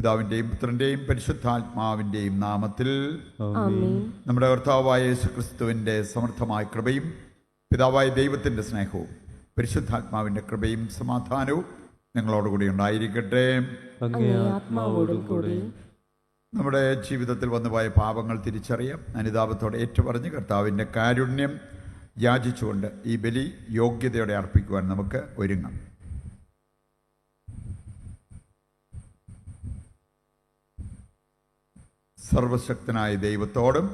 പിതാവിൻ്റെയും പുത്രൻ്റെയും പരിശുദ്ധാത്മാവിൻ്റെയും നാമത്തിൽ ആമേൻ. നമ്മുടെ കർത്താവായ യേശുക്രിസ്തുവിൻ്റെ സമർത്ഥമായ കൃപയും പിതാവായ ദൈവത്തിൻ്റെ സ്നേഹവും പരിശുദ്ധാത്മാവിൻ്റെ കൃപയും സമാധാനവും നിങ്ങളോടുകൂടി ഉണ്ടായിരിക്കട്ടെ. അങ്ങേ ആത്മാവോടും കൂടി. നമ്മുടെ ജീവിതത്തിൽ വന്നുപോയ പാപങ്ങൾ തിരിച്ചറിയാം, അനുതാപത്തോടെ ഏറ്റുപറഞ്ഞ് കർത്താവിൻ്റെ കാരുണ്യം യാചിച്ചുകൊണ്ട് ഈ ബലി യോഗ്യതയോടെ അർപ്പിക്കുവാൻ നമുക്ക് ഒരുങ്ങാം. സർവശക്തനായ ദൈവത്തോടും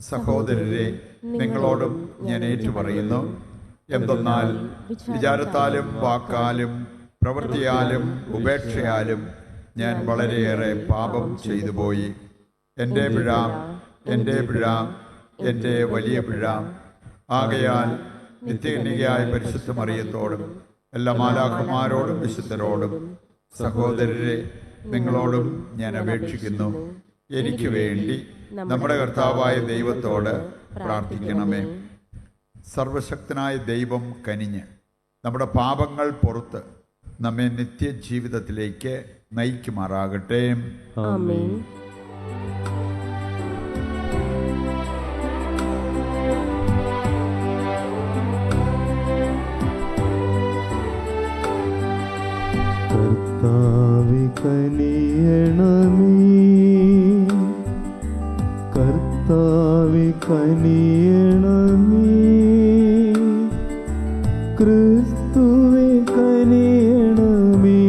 സഹോദരരെ നിങ്ങളോടും ഞാൻ ഏറ്റുപറയുന്നു, എന്തെന്നാൽ വിചാരത്താലും വാക്കാലും പ്രവൃത്തിയാലും ഉപേക്ഷയാലും ഞാൻ വളരെയേറെ പാപം ചെയ്തു പോയി. എൻ്റെ പിഴ, എൻ്റെ പിഴ, എൻ്റെ വലിയ പിഴ. ആകയാൽ നിത്യകന്യകയായ പരിശുദ്ധ മറിയത്തോടും എല്ലാ മാലാഖമാരോടും വിശുദ്ധരോടും സഹോദരരെ നിങ്ങളോടും ഞാൻ അപേക്ഷിക്കുന്നു, എനിക്ക് വേണ്ടി നമ്മുടെ കർത്താവായ ദൈവത്തോട് പ്രാർത്ഥിക്കണമേ. സർവശക്തനായ ദൈവം കനിഞ്ഞ് നമ്മുടെ പാപങ്ങൾ പുറത്ത് നമ്മെ നിത്യജീവിതത്തിലേക്ക് നയിക്കുമാറാകട്ടെ. ആമേൻ. കർത്താവേ കനിയണമേ, കർത്താവേ കനിയണമേ, ക്രിസ്തുവേ കനിയണമേ,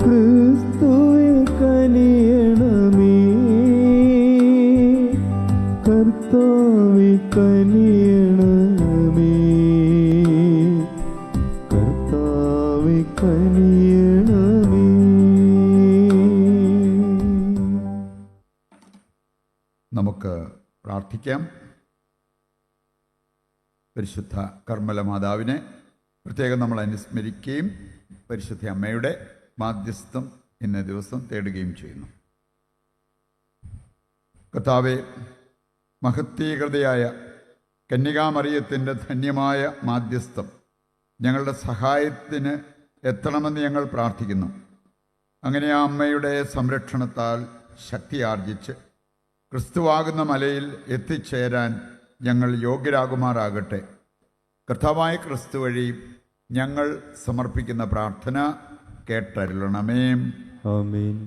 ക്രിസ്തുവേ കനിയണമേ, കർത്താവേ കനിയണമേ, കർത്താവേ കനിയണമേ. നമുക്ക് പ്രാർത്ഥിക്കാം. പരിശുദ്ധ കർമ്മല മാതാവിനെ പ്രത്യേകം നമ്മൾ അനുസ്മരിക്കുകയും പരിശുദ്ധ അമ്മയുടെ മാധ്യസ്ഥം ഇന്ന ദിവസം തേടുകയും ചെയ്യുന്നു. കർത്താവേ, മഹത്വീകൃതയായ കന്യകാമറിയത്തിൻ്റെ ധന്യമായ മാധ്യസ്ഥം ഞങ്ങളുടെ സഹായത്തിന് എത്തണമെന്ന് ഞങ്ങൾ പ്രാർത്ഥിക്കുന്നു. അങ്ങനെ ആ അമ്മയുടെ സംരക്ഷണത്താൽ ശക്തിയാർജിച്ച് ക്രിസ്തുവാകുന്ന മലയിൽ എത്തിച്ചേരാൻ ഞങ്ങൾ യോഗ്യരാകുമാറാകട്ടെ. കർത്താവായ ക്രിസ്തു വഴി ഞങ്ങൾ സമർപ്പിക്കുന്ന പ്രാർത്ഥന കേട്ടരുളണമേ. ആമേൻ.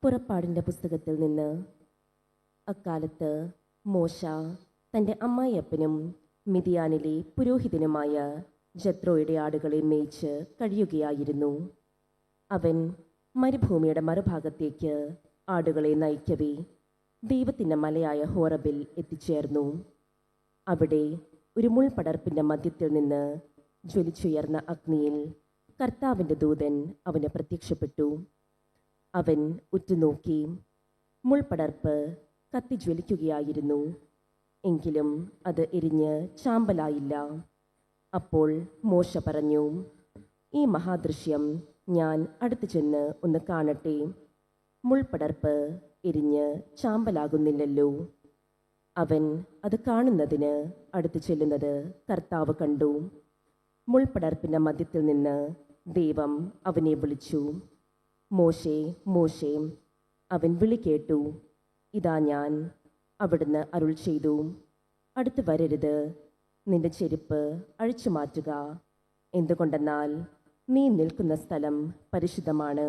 പുറപ്പാടിൻ്റെ പുസ്തകത്തിൽ നിന്ന്. അക്കാലത്ത് മോശ തൻ്റെ അമ്മായിയപ്പനും മിദിയാനിലെ പുരോഹിതനുമായ ജത്രോയുടെ ആടുകളെ മേയിച്ച് കഴിയുകയായിരുന്നു. അവൻ മരുഭൂമിയുടെ മറുഭാഗത്തേക്ക് ആടുകളെ നയിക്കവേ ദൈവത്തിൻ്റെ മലയായ ഹോറബിൽ എത്തിച്ചേർന്നു. അവിടെ ഒരു മുൾപടർപ്പിൻ്റെ മധ്യത്തിൽ നിന്ന് ജ്വലിച്ചുയർന്ന അഗ്നിയിൽ കർത്താവിൻ്റെ ദൂതൻ അവന് പ്രത്യക്ഷപ്പെട്ടു. അവൻ ഉറ്റുനോക്കി, മുൾപടർപ്പ് കത്തിജ്വലിക്കുകയായിരുന്നു, എങ്കിലും അത് എരിഞ്ഞ് ചാമ്പലായില്ല. അപ്പോൾ മോശ പറഞ്ഞു, ഈ മഹാദൃശ്യം ഞാൻ അടുത്തു ചെന്ന് ഒന്ന് കാണട്ടെ. മുൾപടർപ്പ് എരിഞ്ഞ് ചാമ്പലാകുന്നില്ലല്ലോ. അവൻ അത് കാണുന്നതിന് അടുത്തു ചെല്ലുന്നത് കർത്താവ് കണ്ടു. മുൾപടർപ്പിൻ്റെ മധ്യത്തിൽ നിന്ന് ദൈവം അവനെ വിളിച്ചു, മോശേ, മോശേ. അവൻ വിളി കേട്ടു, ഇതാ ഞാൻ. അവിടുന്ന് അരുൾ ചെയ്തു, അടുത്ത് വരരുത്, നിന്റെ ചെരുപ്പ് അഴിച്ചു മാറ്റുക, എന്തുകൊണ്ടെന്നാൽ നീ നിൽക്കുന്ന സ്ഥലം പരിശുദ്ധമാണ്.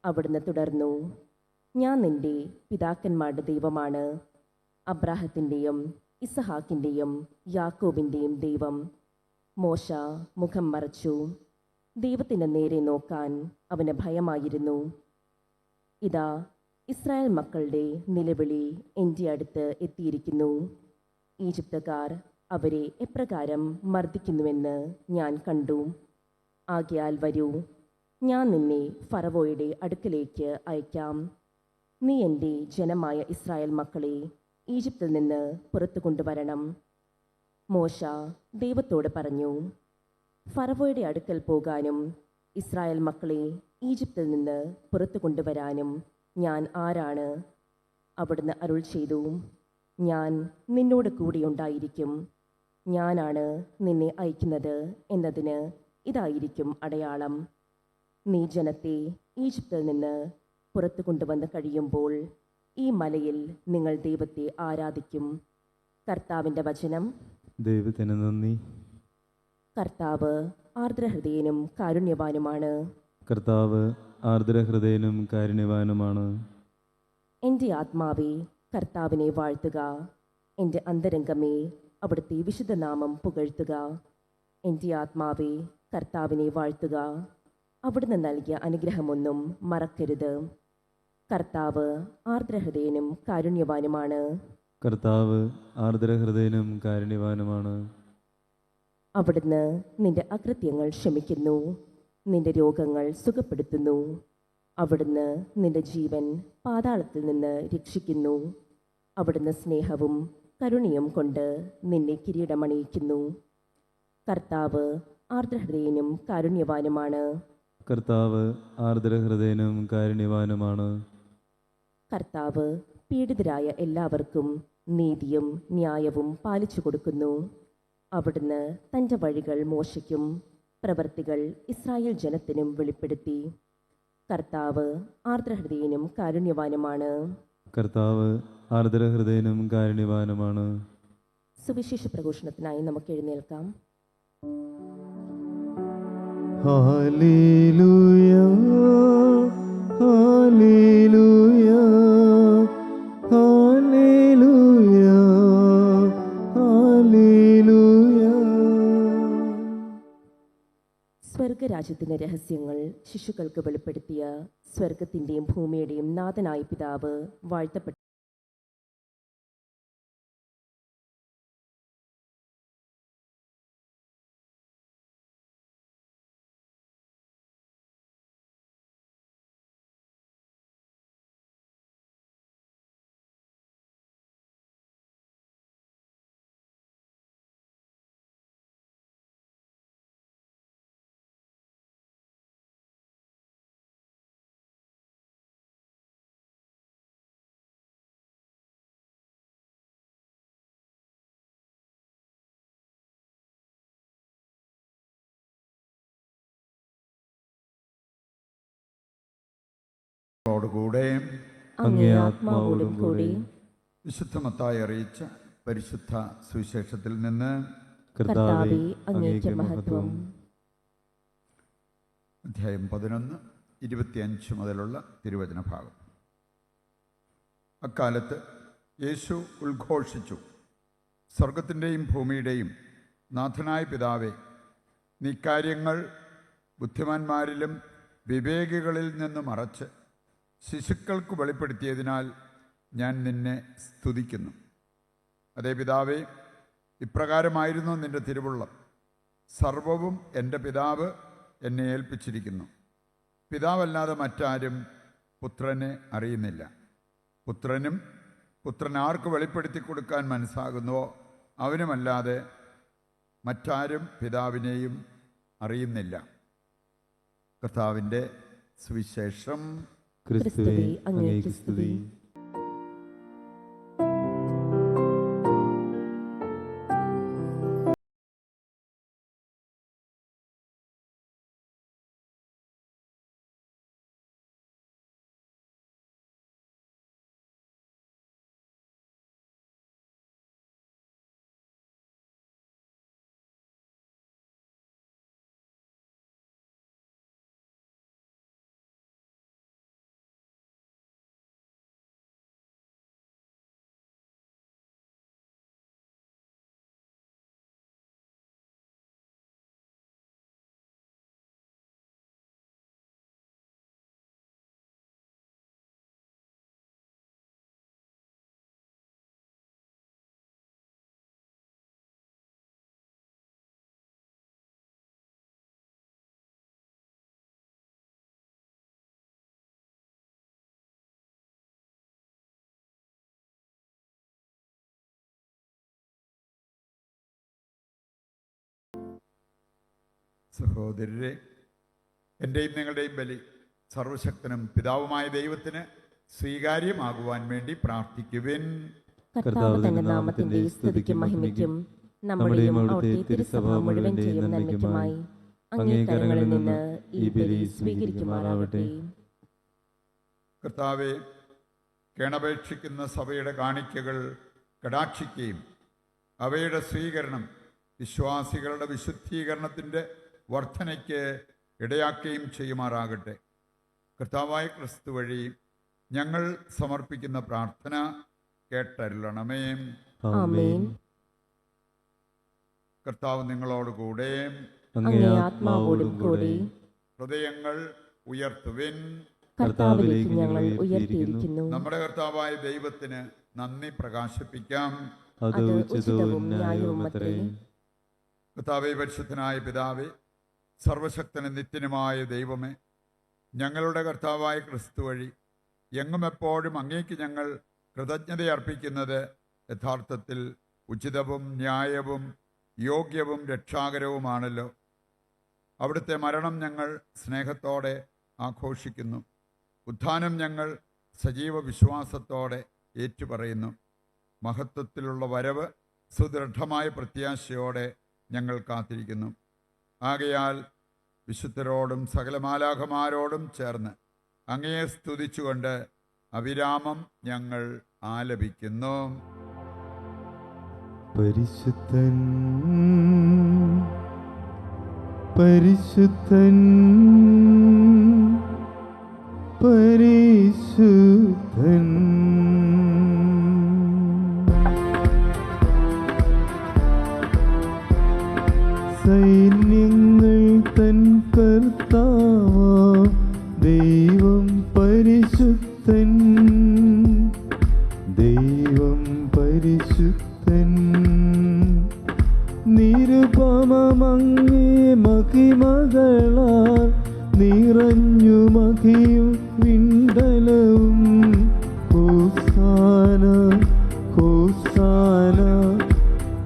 അവിടുന്ന് തുടർന്നു, ഞാൻ നിന്റെ പിതാക്കന്മാരുടെ ദൈവമാണ്, അബ്രാഹത്തിൻ്റെയും ഇസഹാക്കിൻ്റെയും യാക്കോബിൻ്റെയും ദൈവം. മോശ മുഖം മറച്ചു. ദൈവത്തിൻ്റെ നേരെ നോക്കാൻ അവന് ഭയമായിരുന്നു. ഇതാ, ഇസ്രായേൽ മക്കളുടെ നിലവിളി എൻ്റെ അടുത്ത് എത്തിയിരിക്കുന്നു. ഈജിപ്തുകാർ അവരെ എപ്രകാരം മർദ്ദിക്കുന്നുവെന്ന് ഞാൻ കണ്ടു. ആകയാൽ വരൂ, ഞാൻ നിന്നെ ഫറവോയുടെ അടുക്കലേക്ക് അയക്കാം. നീ എൻ്റെ ജനമായ ഇസ്രായേൽ മക്കളെ ഈജിപ്തിൽ നിന്ന് പുറത്തു കൊണ്ടുവരണം. മോശ ദൈവത്തോട് പറഞ്ഞു, ഫറവോയുടെ അടുക്കൽ പോകാനും ഇസ്രായേൽ മക്കളെ ഈജിപ്തിൽ നിന്ന് പുറത്തു കൊണ്ടുവരാനും ഞാൻ ആരാണ്? അവിടുന്ന് അരുൾ ചെയ്തു, ഞാൻ നിന്നോട് കൂടെയുണ്ടായിരിക്കും. ഞാനാണ് നിന്നെ അയക്കുന്നത് എന്നതിന് ഇതായിരിക്കും അടയാളം. നീ ജനത്തെ ഈജിപ്തിൽ നിന്ന് പുറത്തു കൊണ്ടുവന്ന് കഴിയുമ്പോൾ ഈ മലയിൽ നിങ്ങൾ ദൈവത്തെ ആരാധിക്കും. കർത്താവിൻ്റെ വചനം. ദൈവത്തിന് നന്ദി. കർത്താവ് ആർദ്രഹൃദയനും കാരുണ്യവാനുമാണ്. കർത്താവ് ആർദ്രഹൃദയനും കാരുണ്യവാനുമാണ്. എൻ്റെ ആത്മാവേ കർത്താവിനെ വാഴ്ത്തുക. എൻ്റെ അന്തരംഗമേ അവിടുത്തെ വിശുദ്ധനാമം പുകഴ്ത്തുക. എൻ്റെ ആത്മാവേ കർത്താവിനെ വാഴ്ത്തുക. അവിടുന്ന് നൽകിയ അനുഗ്രഹമൊന്നും മറക്കരുത്. കർത്താവ് ആർദ്രഹൃദയനും കാരുണ്യവാനുമാണ്. കർത്താവ് ആർദ്രഹൃദയനും കാരുണ്യവാനുമാണ്. അവിടുന്ന് നിന്റെ അകൃത്യങ്ങൾ ക്ഷമിക്കുന്നു, നിന്റെ രോഗങ്ങൾ സുഖപ്പെടുത്തുന്നു. അവിടുന്ന് നിന്റെ ജീവൻ പാതാളത്തിൽ നിന്ന് രക്ഷിക്കുന്നു. അവിടുന്ന് സ്നേഹവും കരുണയും കൊണ്ട് നിന്നെ കിരീടമണിയിക്കുന്നു. കർത്താവ് ആർദ്രഹൃദയനും കാരുണ്യവാനുമാണ്. കർത്താവ് ആർദ്രഹൃദയനും കാരുണ്യവാനുമാണ്. കർത്താവ് പീഡിതരായ എല്ലാവർക്കും നീതിയും ന്യായവും പാലിച്ചു കൊടുക്കുന്നു. അവിടുന്ന് തൻ്റെ വഴികൾ മോശയ്ക്കും പ്രവൃത്തികൾ ഇസ്രായേൽ ജനത്തിനും വെളിപ്പെടുത്തി. കർത്താവ് ആർദ്രഹൃദയനും കാരുണ്യവാനുമാണ്. കർത്താവ് ആർദ്രഹൃദയനും കാരുണ്യവാനുമാണ്. സുവിശേഷ പ്രഘോഷണത്തിനായി നമുക്ക് എഴുന്നേൽക്കാം. Hallelujah, hallelujah, hallelujah, hallelujah. സ്വർഗരാജ്യത്തിൻ്റെ രഹസ്യങ്ങൾ ശിശുക്കൾക്ക് വെളിപ്പെടുത്തിയ സ്വർഗത്തിൻ്റെയും ഭൂമിയുടെയും നാഥനായ പിതാവ് വാഴ്ത്തപ്പെട്ടു. ോടുകൂടെ അങ്ങേ ആത്മാവോടും കൂടി വിശുദ്ധ മത്തായി അറിയിച്ച പരിശുദ്ധ സുവിശേഷത്തിൽ നിന്ന് കർത്താവേ അങ്ങേക്ക് മഹത്വം. അധ്യായം 11, 25 മുതലുള്ള തിരുവചന ഭാഗം. അക്കാലത്ത് യേശു ഉദ്ഘോഷിച്ചു, സ്വർഗത്തിൻ്റെയും ഭൂമിയുടെയും നാഥനായ പിതാവേ, നീ കാര്യങ്ങൾ ബുദ്ധിമാന്മാരിലും വിവേകികളിൽ നിന്ന് മറച്ച് ശിശുക്കൾക്ക് വെളിപ്പെടുത്തിയതിനാൽ ഞാൻ നിന്നെ സ്തുതിക്കുന്നു. അതേ പിതാവേ, ഇപ്രകാരമായിരുന്നു നിന്റെ തിരുവുള്ളം. സർവവും എൻ്റെ പിതാവ് എന്നെ ഏൽപ്പിച്ചിരിക്കുന്നു. പിതാവല്ലാതെ മറ്റാരും പുത്രനെ അറിയുന്നില്ല. പുത്രനും പുത്രൻ ആർക്ക് വെളിപ്പെടുത്തി കൊടുക്കാൻ മനസ്സാകുന്നുവോ അവനുമല്ലാതെ മറ്റാരും പിതാവിനെയും അറിയുന്നില്ല. കർത്താവിൻ്റെ സുവിശേഷം. ക്രിസ്തുവേ അങ്ങേക്ക് സ്തുതി. സഹോദരരെ, എൻ്റെയും നിങ്ങളുടെയും ബലി സർവശക്തനും പിതാവുമായ ദൈവത്തിന് സ്വീകാര്യമാകുവാൻ വേണ്ടി പ്രാർത്ഥിക്കുവിൻ. കർത്താവ് തന്റെ നാമത്തിന്റെ സ്തുതിക്കും മഹിമയ്ക്കും നമ്മുടെയും അവിടുത്തെ തിരുസഭ മുഴുവന്റെയും നന്മയ്ക്കുമായി അങ്ങേ കരങ്ങളിൽ നിന്ന് ഈ ബലി സ്വീകരിക്കുമാറാവട്ടെ. കർത്താവെ, കേണപേക്ഷിക്കുന്ന സഭയുടെ കാണിക്കകൾ കടാക്ഷിക്കുകയും അവയുടെ സ്വീകരണം വിശ്വാസികളുടെ വിശുദ്ധീകരണത്തിൻ്റെ വർധനയ്ക്ക് ഇടയാക്കുകയും ചെയ്യുമാറാകട്ടെ. കർത്താവായ ക്രിസ്തു വഴി ഞങ്ങൾ സമർപ്പിക്കുന്ന പ്രാർത്ഥന കേട്ടരുളണമേ. ആമേൻ. കർത്താവ് നിങ്ങളോടുകൂടെ. അങ്ങേ ആത്മാവോടും കൂടി. ഹൃദയങ്ങൾ ഉയർത്തുവിൻ. കർത്താവിലേക്ക് ഞങ്ങൾ ഉയർത്തിയിരിക്കുന്നു. നമ്മുടെ കർത്താവായ ദൈവത്തിന് നന്ദി പ്രകാശിപ്പിക്കാം. അത് ഉചിതവും ന്യായവുമത്രേ. കർത്താവേ, പരിശുദ്ധനായ പിതാവേ, സർവശക്തനും നിത്യനുമായ ദൈവമേ, ഞങ്ങളുടെ കർത്താവായ ക്രിസ്തു വഴി എങ്ങും എപ്പോഴും അങ്ങേക്ക് ഞങ്ങൾ കൃതജ്ഞതയർപ്പിക്കുന്നത് യഥാർത്ഥത്തിൽ ഉചിതവും ന്യായവും യോഗ്യവും രക്ഷാകരവുമാണല്ലോ. അവിടുത്തെ മരണം ഞങ്ങൾ സ്നേഹത്തോടെ ആഘോഷിക്കുന്നു. ഉത്ഥാനം ഞങ്ങൾ സജീവ വിശ്വാസത്തോടെ ഏറ്റുപറയുന്നു. മഹത്വത്തിലുള്ള വരവ് സുദൃഢമായ പ്രത്യാശയോടെ ഞങ്ങൾ കാത്തിരിക്കുന്നു. ആകയാൽ വിശുദ്ധരോടും സകല മാലാഖമാരോടും ചേർന്ന് അങ്ങയെ സ്തുതിച്ചുകൊണ്ട് അവിരാമം ഞങ്ങൾ ആലപിക്കുന്നു. പരിശുദ്ധൻ പരിശുദ്ധൻ പരിശുദ്ധൻ. സൈന്യങ്ങൾ തൻ കർത്താവാം ദൈവം പരിശുദ്ധൻ. ദൈവം പരിശുദ്ധൻ. നിരുപമമങ്ങേ മഹിമകളാൽ നിറഞ്ഞു മഹിയും വിണ്ടലവും. ഹോസാന ഹോസാന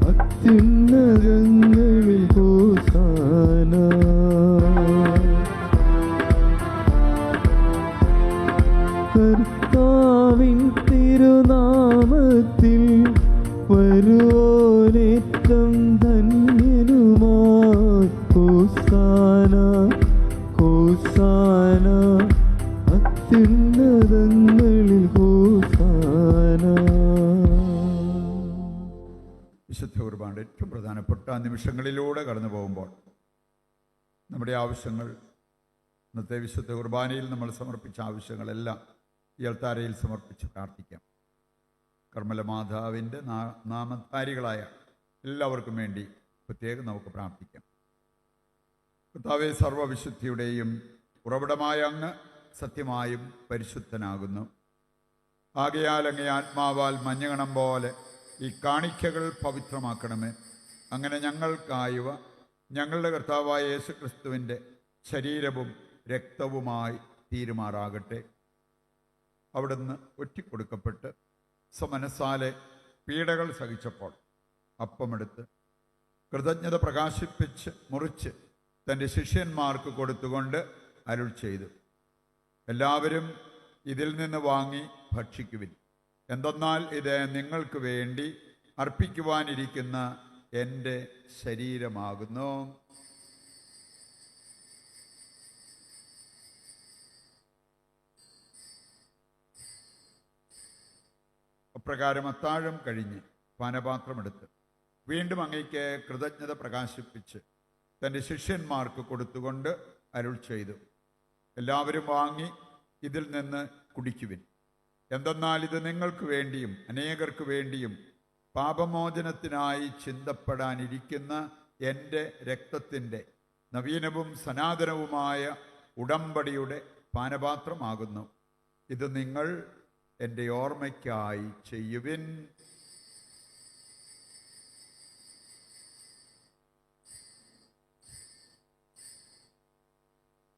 അത്യുന്നതങ്ങളിൽ ഹോസാന. കർത്താവിൻ തിരുനാമത്തിൽ വരുവോനേറ്റം ധന്യനുമായി. ഹോസാന ഹോസാന അത്യുന്നതങ്ങളിൽ ഹോസാന. വിശുദ്ധ കുർബാനയുടെ ഏറ്റവും പ്രധാനപ്പെട്ട നിമിഷങ്ങളിലൂടെ കടന്നു പോകുമ്പോൾ നമ്മുടെ ആവശ്യങ്ങൾ, ഇന്നത്തെ വിശുദ്ധ കുർബാനയിൽ നമ്മൾ സമർപ്പിച്ച ആവശ്യങ്ങളെല്ലാം ഈ അൾത്താരയിൽ സമർപ്പിച്ച് പ്രാർത്ഥിക്കാം. കർമ്മല മാതാവിൻ്റെ നാമധാരികളായ എല്ലാവർക്കും വേണ്ടി പ്രത്യേകം നമുക്ക് പ്രാർത്ഥിക്കാം. കർത്താവേ, സർവ്വവിശുദ്ധിയുടെയും ഉറവിടമായ അങ്ങ് സത്യമായും പരിശുദ്ധനാകുന്നു. ആകയാൽ അങ്ങേ ആത്മാവാൽ മഞ്ഞകണം പോലെ ഈ കാണിക്കകൾ പവിത്രമാക്കണമേ. അങ്ങനെ ഞങ്ങൾക്കായവ ഞങ്ങളുടെ കർത്താവായ യേശുക്രിസ്തുവിൻ്റെ ശരീരവും രക്തവുമായി തീരുമാറാകട്ടെ. അവിടുന്ന് ഒറ്റിക്കൊടുക്കപ്പെട്ട് സ്വമനസാലെ പീഡകൾ സഹിച്ചപ്പോൾ അപ്പമെടുത്ത് കൃതജ്ഞത പ്രകാശിപ്പിച്ച് മുറിച്ച് തൻ്റെ ശിഷ്യന്മാർക്ക് കൊടുത്തുകൊണ്ട് അരുൾ ചെയ്തു, എല്ലാവരും ഇതിൽ നിന്ന് വാങ്ങി ഭക്ഷിക്കുവിൻ. എന്തെന്നാൽ ഇത് നിങ്ങൾക്ക് വേണ്ടി അർപ്പിക്കുവാനിരിക്കുന്ന എൻ്റെ ശരീരമാകുന്നു. അപ്രകാരം അത്താഴം കഴിഞ്ഞ് പാനപാത്രമെടുത്ത് വീണ്ടും അങ്ങയ്ക്ക് കൃതജ്ഞത പ്രകാശിപ്പിച്ച് തൻ്റെ ശിഷ്യന്മാർക്ക് കൊടുത്തുകൊണ്ട് അരുൾ ചെയ്തു, എല്ലാവരും വാങ്ങി ഇതിൽ നിന്ന് കുടിക്കുവിൻ. എന്തെന്നാൽ ഇത് നിങ്ങൾക്ക് വേണ്ടിയും അനേകർക്ക് വേണ്ടിയും പാപമോചനത്തിനായി ചിന്തപ്പെടാനിരിക്കുന്ന എൻ്റെ രക്തത്തിൻ്റെ നവീനവും സനാതനവുമായ ഉടമ്പടിയുടെ പാനപാത്രമാകുന്നു. ഇത് നിങ്ങൾ എൻ്റെ ഓർമ്മയ്ക്കായി ചെയ്യുവിൻ.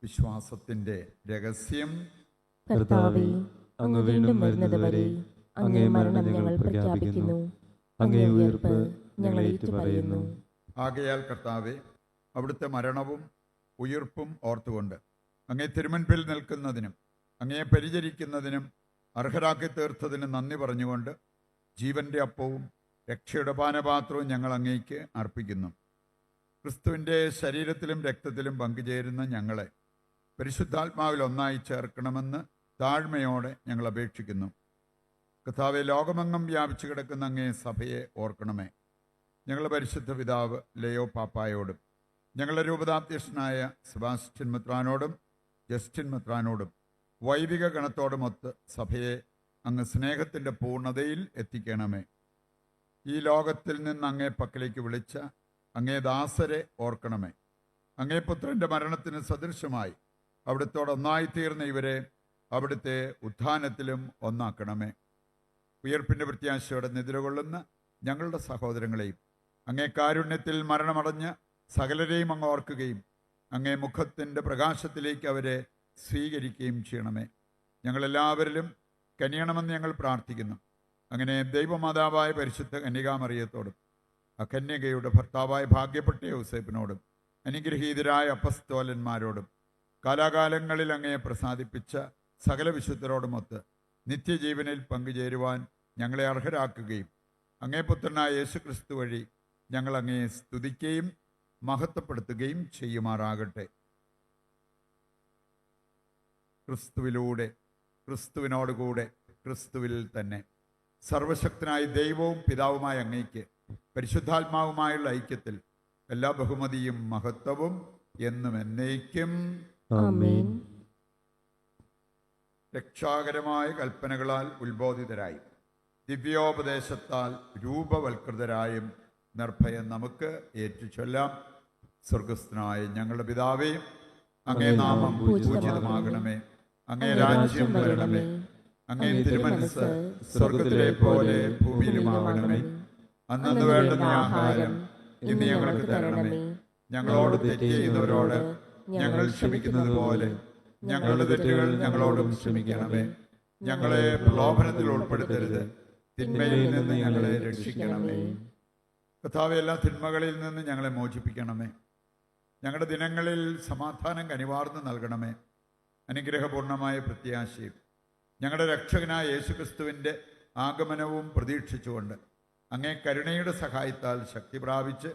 വിശ്വാസത്തിൻ്റെ രഹസ്യം. കർത്താവേ, അങ്ങ് വീണ്ടും വരുന്നത് വരെ അങ്ങേ മരണം ഞങ്ങൾ പ്രഖ്യാപിക്കുന്നു. അങ്ങേ ഉയർപ്പ് ഞങ്ങൾ ഏറ്റുപറയുന്നു. ആകയാൽ കർത്താവെ, അവിടുത്തെ മരണവും ഉയിർപ്പും ഓർത്തുകൊണ്ട് അങ്ങേ തിരുമുൻപിൽ നിൽക്കുന്നതിനും അങ്ങയെ പരിചരിക്കുന്നതിനും അർഹരാക്കി തീർത്തതിന് നന്ദി പറഞ്ഞുകൊണ്ട് ജീവന്റെ അപ്പവും രക്ഷയുടെ പാനപാത്രവും ഞങ്ങൾ അങ്ങേക്ക് അർപ്പിക്കുന്നു. ക്രിസ്തുവിൻ്റെ ശരീരത്തിലും രക്തത്തിലും പങ്കുചേരുന്ന ഞങ്ങളെ പരിശുദ്ധാത്മാവിൽ ഒന്നായി ചേർക്കണമെന്ന് താഴ്മയോടെ ഞങ്ങൾ അപേക്ഷിക്കുന്നു. കർത്താവെ, ലോകമെങ്ങും വ്യാപിച്ചു കിടക്കുന്ന അങ്ങേ സഭയെ ഓർക്കണമേ. ഞങ്ങളുടെ പരിശുദ്ധ പിതാവ് ലയോ പാപ്പായോടും ഞങ്ങളുടെ രൂപതാധ്യക്ഷനായ സെബാസ്റ്റ്യൻ മെത്രാനോടും ജസ്റ്റിൻ മെത്രാനോടും വൈദിക ഗണത്തോടുമൊത്ത് സഭയെ അങ്ങ് സ്നേഹത്തിൻ്റെ പൂർണ്ണതയിൽ എത്തിക്കണമേ. ഈ ലോകത്തിൽ നിന്ന് അങ്ങേ പക്കലേക്ക് വിളിച്ച അങ്ങേ ദാസരെ ഓർക്കണമേ. അങ്ങേ പുത്രൻ്റെ മരണത്തിന് സദൃശമായി അവിടുത്തോടൊന്നായിത്തീർന്ന ഇവരെ അവിടുത്തെ ഉത്ഥാനത്തിലും ഒന്നാക്കണമേ. ഉയർപ്പിൻ്റെ പ്രത്യാശയോടെ നിദ്രകൊള്ളുന്ന ഞങ്ങളുടെ സഹോദരങ്ങളെയും അങ്ങേ കാരുണ്യത്തിൽ മരണമടഞ്ഞ് സകലരെയും അങ്ങ് ഓർക്കുകയും അങ്ങേ മുഖത്തിൻ്റെ പ്രകാശത്തിലേക്ക് അവരെ സ്വീകരിക്കുകയും ചെയ്യണമേ. ഞങ്ങളെല്ലാവരിലും കനിയണമെന്ന് ഞങ്ങൾ പ്രാർത്ഥിക്കുന്നു. അങ്ങനെ ദൈവമാതാവായ പരിശുദ്ധ കന്യകാമറിയത്തോടും കന്യകയുടെ ഭർത്താവായ ഭാഗ്യപ്പെട്ട യോസേപ്പിനോടും അനുഗ്രഹീതരായ അപ്പസ്തോലന്മാരോടും കാലാകാലങ്ങളിൽ അങ്ങയെ പ്രസാദിപ്പിച്ച സകല വിശുദ്ധരോടുമൊത്ത് നിത്യജീവനിൽ പങ്കുചേരുവാൻ ഞങ്ങളെ അർഹരാക്കുകയും അങ്ങേ പുത്രനായ യേശുക്രിസ്തു വഴി ഞങ്ങൾ അങ്ങയെ സ്തുതിക്കുകയും മഹത്വപ്പെടുത്തുകയും ചെയ്യുമാറാകട്ടെ. ക്രിസ്തുവിലൂടെ, ക്രിസ്തുവിനോടുകൂടെ, ക്രിസ്തുവിൽ തന്നെ സർവശക്തനായ ദൈവവും പിതാവുമായ അങ്ങയ്ക്ക് പരിശുദ്ധാത്മാവുമായുള്ള ഐക്യത്തിൽ എല്ലാ ബഹുമതിയും മഹത്വവും എന്നും എന്നേക്കും ആമേൻ. രക്ഷാകരമായ കൽപ്പനകളാൽ ഉത്ബോധിതരായി ദിവ്യോപദേശത്താൽ രൂപവൽകൃതരായും നിർഭയം നമുക്ക് ഏറ്റുചൊല്ലാം. സ്വർഗസ്ഥനായ ഞങ്ങളുടെ പിതാവേ, അങ്ങേ നാമം പൂജിതമാകണമേ. അങ്ങേ രാജ്യം വരണമേ. അങ്ങേ തിരുമനസ് സ്വർഗത്തിലെ പോലെ ഭൂമിയിലുമാകണമേ. അന്നു വേണ്ടുന്ന ആഹാരം ഇന്ന് ഞങ്ങൾക്ക് തരണമേ. ഞങ്ങളോട് തെറ്റ് ചെയ്യുന്നവരോട് ഞങ്ങൾ ക്ഷമിക്കുന്നത് പോലെ ഞങ്ങളുടെ തെറ്റുകൾ ഞങ്ങളോടും ക്ഷമിക്കണമേ. ഞങ്ങളെ പ്രലോഭനത്തിൽ ഉൾപ്പെടുത്തരുത്, തിന്മയിൽ നിന്ന് ഞങ്ങളെ രക്ഷിക്കണമേ. കർത്താവേ, എല്ലാ തിന്മകളിൽ നിന്ന് ഞങ്ങളെ മോചിപ്പിക്കണമേ. ഞങ്ങളുടെ ദിനങ്ങളിൽ സമാധാനം കനിവാർന്ന് നൽകണമേ. അനുഗ്രഹപൂർണമായ പ്രത്യാശയും ഞങ്ങളുടെ രക്ഷകനായ യേശുക്രിസ്തുവിൻ്റെ ആഗമനവും പ്രതീക്ഷിച്ചുകൊണ്ട് അങ്ങേ കരുണയുടെ സഹായത്താൽ ശക്തി പ്രാപിച്ച്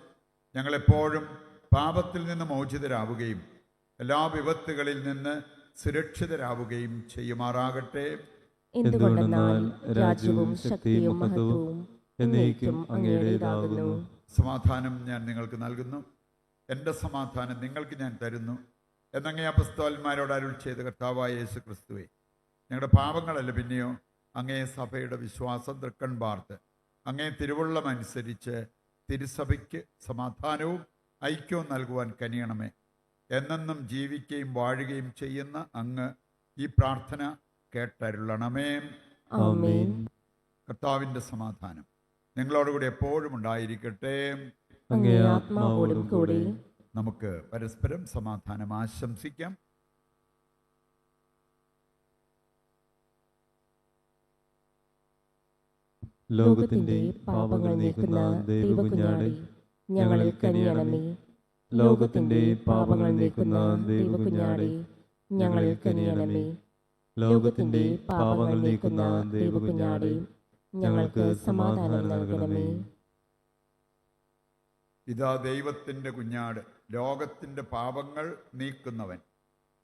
ഞങ്ങളെപ്പോഴും പാപത്തിൽ നിന്ന് മോചിതരാവുകയും എല്ലാ വിപത്തുകളിൽ നിന്ന് സുരക്ഷിതരാവുകയും ചെയ്യുമാറാകട്ടെ. എന്തുകൊണ്ടെന്നാൽ രാജ്യവും ശക്തിയും മഹത്വവും എന്നേക്കും അങ്ങയുടേതാകുന്നു. സമാധാനം ഞാൻ നിങ്ങൾക്ക് നൽകുന്നു, എൻ്റെ സമാധാനം നിങ്ങൾക്ക് ഞാൻ തരുന്നു എന്നങ്ങേ അപ്പസ്തോലന്മാരോട് അരുൾ ചെയ്ത കർത്താവായ യേശു ക്രിസ്തുവേ, ഞങ്ങളുടെ പാപങ്ങളല്ല പിന്നെയോ അങ്ങേ സഭയുടെ വിശ്വാസം തൃക്കൺ പാർത്ത് അങ്ങേ തിരുവുള്ളം അനുസരിച്ച് തിരുസഭയ്ക്ക് സമാധാനവും ഐക്യവും നൽകുവാൻ കനിയണമേ. എന്നെന്നും ജീവിക്കുകയും വാഴുകയും ചെയ്യുന്ന അങ്ങ് ഈ പ്രാർത്ഥന കേട്ടരുളണമേ. ആമേൻ. കർത്താവിൻ്റെ സമാധാനം നിങ്ങളോടുകൂടി എപ്പോഴും ഉണ്ടായിരിക്കട്ടെ. അങ്ങേ ആത്മാവോടും കൂടി. നമുക്ക് പരസ്പരം സമാധാനം ആശംസിക്കാം. ലോകത്തിന്റെ പാപങ്ങൾ നീക്കുന്ന ദൈവകുഞ്ഞാടേ, ഞങ്ങളിൽ കനിയണമേ. ലോകത്തിന്റെ പാപങ്ങൾ നീക്കുന്ന ദൈവകുഞ്ഞാടേ, ഞങ്ങളിൽ കനിയണമേ. ലോകത്തിന്റെ പാപങ്ങൾ നീക്കുന്ന ദൈവകുഞ്ഞാടേ, ഞങ്ങൾക്ക് സമാധാനം നൽകണമേ. ഇതാ ദൈവത്തിൻ്റെ കുഞ്ഞാട്, ലോകത്തിൻ്റെ പാപങ്ങൾ നീക്കുന്നവൻ.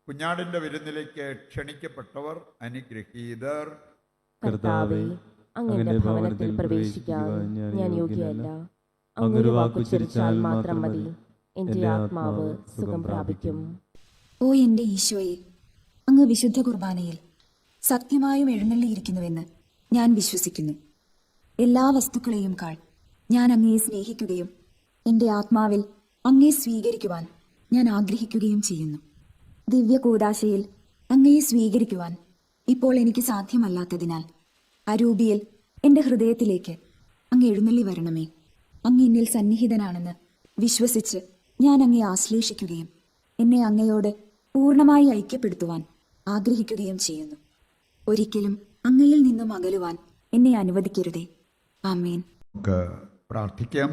കുഞ്ഞാടിൻ്റെ വിരുന്നിലേക്ക് ക്ഷണിക്കപ്പെട്ടവർ അനുഗ്രഹീതർ. കർത്താവേ, അങ്ങയുടെ ഭവനത്തിൽ പ്രവേശിക്കാൻ ഞാൻ യോഗ്യയല്ല. അങ്ങൊരു വാക്കുച്ചരിച്ചാൽ മാത്രം മതി, എന്റെ ആത്മാവ് സുഖം പ്രാപിക്കും. ഓ എന്റെ ഈശോയെ, അങ്ങ് വിശുദ്ധ കുർബാനയിൽ സത്യമായും എഴുന്നള്ളിയിരിക്കുന്നുവെന്ന് ഞാൻ വിശ്വസിക്കുന്നു. എല്ലാ വസ്തുക്കളെയും കാൾ ഞാൻ അങ്ങയെ സ്നേഹിക്കുകയും എന്റെ ആത്മാവിൽ അങ്ങയെ സ്വീകരിക്കുവാൻ ഞാൻ ആഗ്രഹിക്കുകയും ചെയ്യുന്നു. ദിവ്യ കൂദാശയിൽ അങ്ങയെ സ്വീകരിക്കുവാൻ ഇപ്പോൾ എനിക്ക് സാധ്യമല്ലാത്തതിനാൽ അരൂപിയിൽ എന്റെ ഹൃദയത്തിലേക്ക് അങ്ങ് എഴുന്നള്ളി വരണമേ. അങ്ങ് എന്നിൽ സന്നിഹിതനാണെന്ന് വിശ്വസിച്ച് ഞാൻ അങ്ങയെ ആശ്ലേഷിക്കുകയും എന്നെ അങ്ങയോട് പൂർണ്ണമായി ഐക്യപ്പെടുത്തുവാൻ ആഗ്രഹിക്കുകയും ചെയ്യുന്നു. ഒരിക്കലും അങ്ങയിൽ നിന്നും അകലുവാൻ എന്നെ അനുവദിക്കരുതേ. ആമേൻ. നമുക്ക് പ്രാർത്ഥിക്കാം.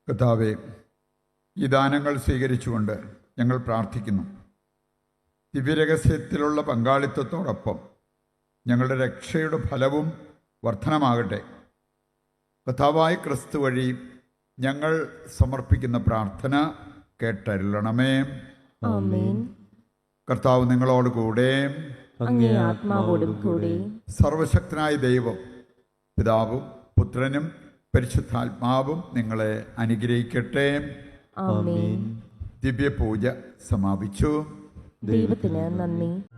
കർത്താവേ, ഈ ദാനങ്ങൾ സ്വീകരിച്ചുകൊണ്ട് ഞങ്ങൾ പ്രാർത്ഥിക്കുന്നു. ദിവ്യരഹസ്യത്തിലുള്ള പങ്കാളിത്തത്തോടൊപ്പം ഞങ്ങളുടെ രക്ഷയുടെ ഫലവും വർധനമാകട്ടെ. കർത്താവായ ക്രിസ്തു വഴി ഞങ്ങൾ സമർപ്പിക്കുന്ന പ്രാർത്ഥന കേട്ടരുളണമേ. ആമേൻ. കർത്താവ് നിങ്ങളോട് കൂടെ. അങ്ങേ ആത്മാവോടും കൂടെ. സർവശക്തനായ ദൈവം പിതാവും പുത്രനും പരിശുദ്ധാത്മാവും നിങ്ങളെ അനുഗ്രഹിക്കട്ടെ. ആമേൻ. ദിവ്യപൂജ സമാപിച്ചു. ദൈവത്തിന് നന്ദി.